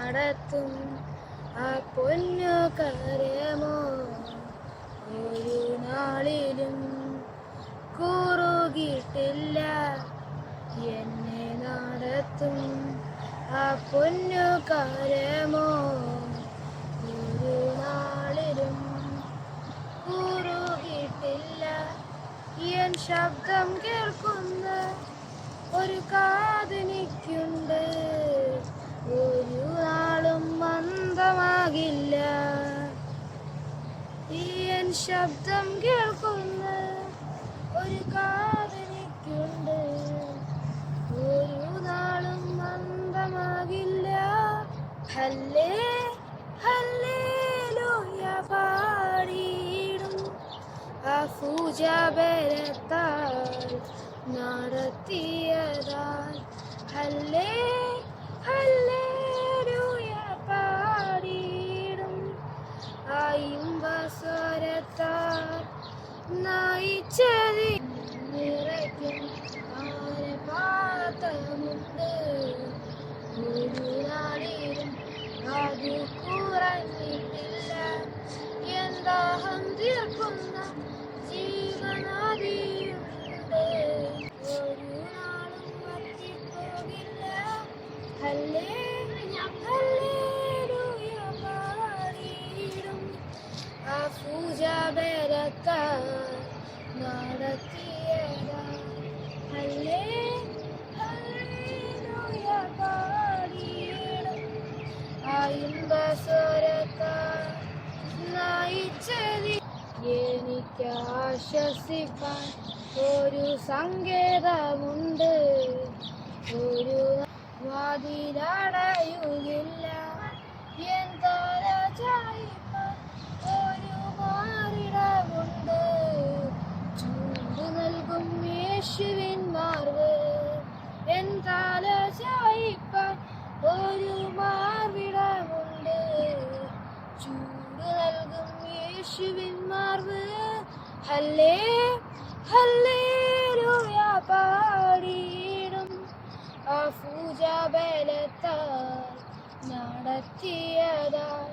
നടത്തും ആ പൊന്നു കരമോ ഒരു നാളിലും കുറുകിയിട്ടില്ല. എന്നെ നടത്തും ആ പൊന്നു കരമോ ഒരു നാളിലും കുറുകിയിട്ടില്ല. എൻ ശബ്ദം കേൾക്കുന്ന ഒരു കാതെനിക്കുണ്ട്, ഒരു നാളും മന്ദമാകില്ല. എൻ ശബ്ദം കേൾക്കുന്ന ഒരു കാതെനിക്കുണ്ട്, ഒരു നാളും മന്ദമാകില്ല. ഹല്ലേ ഹല്ലേലൂയ പാടിയിടും ആ പൂജാബലത്താൽ നടത്തിയതാൽ. ഹല്ലേ ഹല്ലേലൂയ പാടിയിടും ആ ഇമ്പസ്വരത്താൽ നയിച്ചതി നിറയ്ക്കും ആരെ പാത്രമുണ്ട്, ഒരു നാളിലും അത് കുറഞ്ഞിട്ടില്ല. എന്താഹം തീർക്കുന്ന ജീവനദിയുണ്ട്, ഒരു നാളും വറ്റിപ്പോകില്ല. ഹല്ലേ ഹല്ലേലൂയ പാടിയിടും ആ പൂജാബലത്താൽ നടത്തിയതാൽ. ഹല്ലേ ഹല്ലേലൂയ പാടിയിടും ആ ഇമ്പസ്വരത്താൽ നയിച്ചതി. എനിക്ക് ആശ്വസിപ്പാൻ ഒരു സങ്കേതമുണ്ട്, ഒരു വാതിലടയുകില്ല. എൻ തല ചായിപ്പാൻ ഒരു മാറിടമുണ്ട്, ചൂട് നൽകും യേശുവിൻ മാർവ്. എൻ തല ചായിപ്പാൻ ഒരു മാർവിടമുണ്ട്, ചൂട് നൽകും യേശുവിൻ മാർവ്. ഹല്ലേ ഹല്ലേലൂയ പാടിയിടും ആ പൂജാബലത്താൽ നടത്തിയതാൽ.